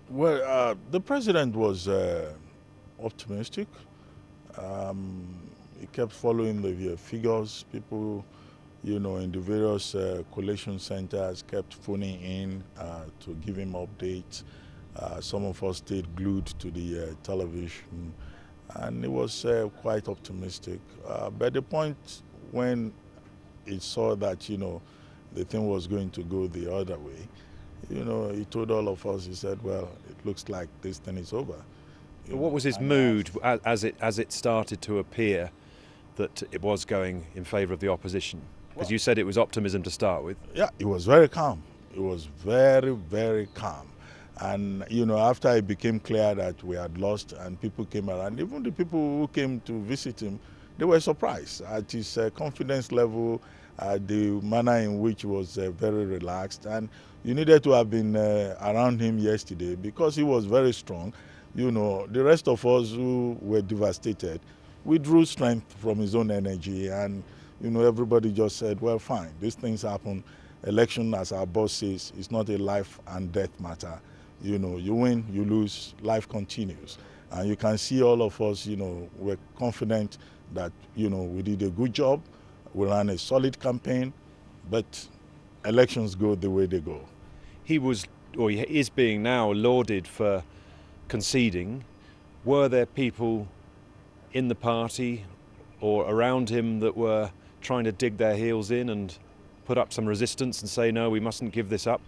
Well, the president was optimistic. Um, he kept following the figures. People, in the various collation centers kept phoning in to give him updates. Some of us stayed glued to the television, and he was quite optimistic. But the point when he saw that, the thing was going to go the other way, he told all of us, he said, well, it looks like this thing is over. But what was his And he mood asked, as it started to appear that it was going in favour of the opposition? Because well, you said it was optimism to start with. yeah, he was very calm. He was very, very calm. And, after it became clear that we had lost and people came around, even the people who came to visit him, they were surprised at his confidence level, the manner in which he was very relaxed. And you needed to have been around him yesterday because he was very strong. The rest of us who were devastated, we drew strength from his own energy. And, everybody just said, well, fine, these things happen. Election, as our boss says, is not a life and death matter. You win, you lose, life continues. And you can see all of us, we're confident that, we did a good job. We ran a solid campaign, but elections go the way they go. He was, or he is being now lauded for conceding. Were there people in the party or around him that were trying to dig their heels in and put up some resistance and say, no, we mustn't give this up?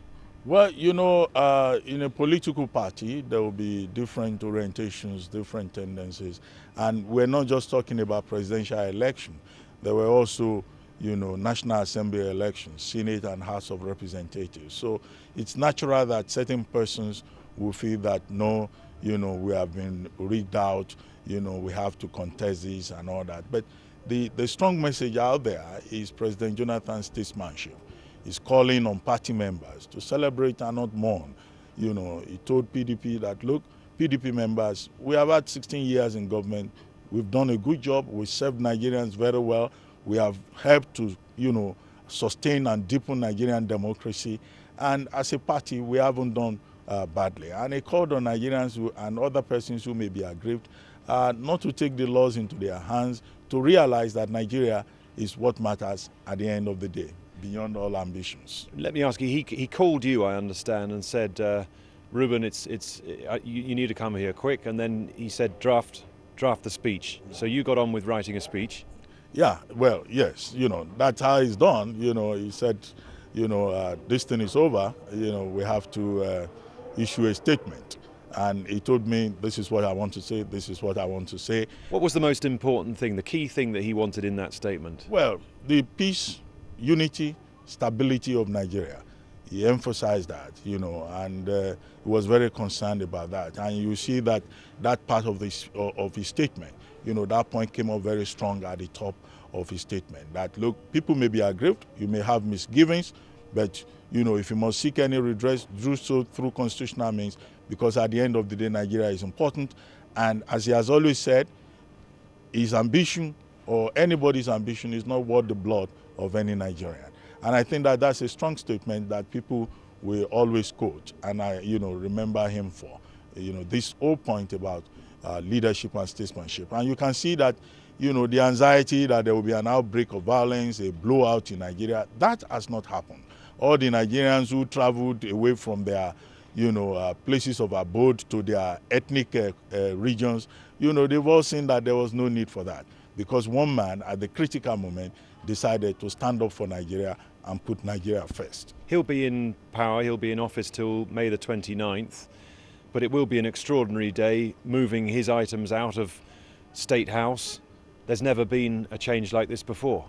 Well, in a political party, there will be different orientations, different tendencies. And we're not just talking about presidential election. There were also, National Assembly elections, Senate and House of Representatives. So it's natural that certain persons will feel that, no, we have been rigged out, we have to contest this and all that. But the strong message out there is President Jonathan's statesmanship. He's calling on party members to celebrate and not mourn. He told PDP that, look, PDP members, we have had 16 years in government. We've done a good job. We served Nigerians very well. We have helped to, sustain and deepen Nigerian democracy. And as a party, we haven't done badly. And he called on Nigerians and other persons who may be aggrieved not to take the laws into their hands, to realize that Nigeria is what matters at the end of the day, beyond all ambitions. Let me ask you, he called you, I understand, and said, Reuben, you need to come here quick. And then he said, draft the speech. So you got on with writing a speech. Yeah, well, yes, that's how it's done. He said, this thing is over, we have to issue a statement. And he told me, this is what I want to say, this is what I want to say. What was the most important thing, the key thing that he wanted in that statement? Well, the peace, unity, stability of Nigeria. He emphasized that, and he was very concerned about that. And you see that part of his statement, that point came up very strong at the top of his statement. That, look, people may be aggrieved, you may have misgivings, but, if you must seek any redress, do so through constitutional means, because at the end of the day, Nigeria is important. And as he has always said, his ambition or anybody's ambition is not worth the blood of any Nigerian. And I think that that's a strong statement that people will always quote, and I, remember him for, this whole point about leadership and statesmanship. And you can see that, the anxiety that there will be an outbreak of violence, a blowout in Nigeria, that has not happened. All the Nigerians who traveled away from their, places of abode to their ethnic regions, they've all seen that there was no need for that, because one man at the critical moment decided to stand up for Nigeria and put Nigeria first. He'll be in power, he'll be in office till May the 29th, but it will be an extraordinary day, moving his items out of State House. There's never been a change like this before.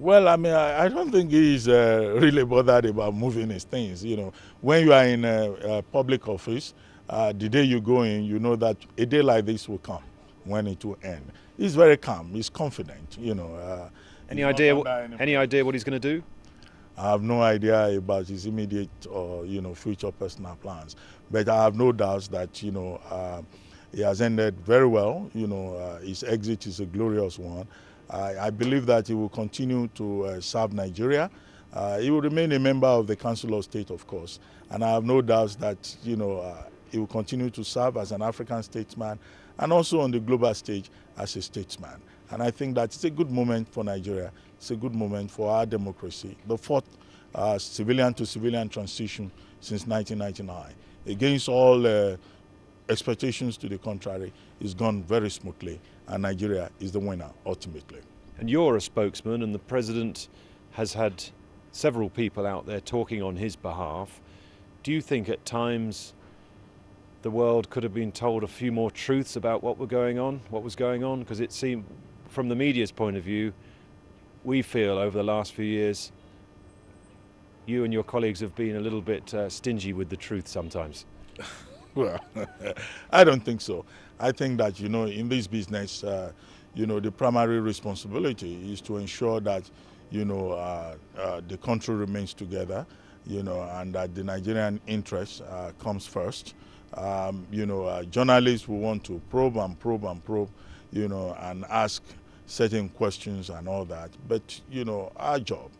Well, I mean, I don't think he's really bothered about moving his things. When you are in a public office, the day you go in, you know that a day like this will come, when it will end. He's very calm, he's confident, Any idea what he's going to do? I have no idea about his immediate or future personal plans, but I have no doubts that he has ended very well. His exit is a glorious one. I believe that he will continue to serve Nigeria. He will remain a member of the Council of State, of course, and I have no doubts that he will continue to serve as an African statesman and also on the global stage as a statesman. And I think that it's a good moment for Nigeria. It's a good moment for our democracy. The fourth civilian-to-civilian transition since 1999, against all expectations to the contrary, is gone very smoothly, and Nigeria is the winner ultimately. And you're a spokesman, and the president has had several people out there talking on his behalf. Do you think at times the world could have been told a few more truths about what was going on? Because it seemed, from the media's point of view, we feel over the last few years, you and your colleagues have been a little bit stingy with the truth sometimes. Well, I don't think so. I think that, in this business, the primary responsibility is to ensure that, the country remains together, and that the Nigerian interest comes first. Journalists will want to probe and probe and probe, and ask certain questions and all that. But, our job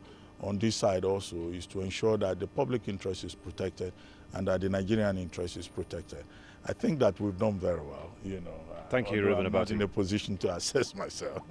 on this side also is to ensure that the public interest is protected and that the Nigerian interest is protected. I think that we've done very well, Thank you, Reuben Abati. I'm not in a position to assess myself.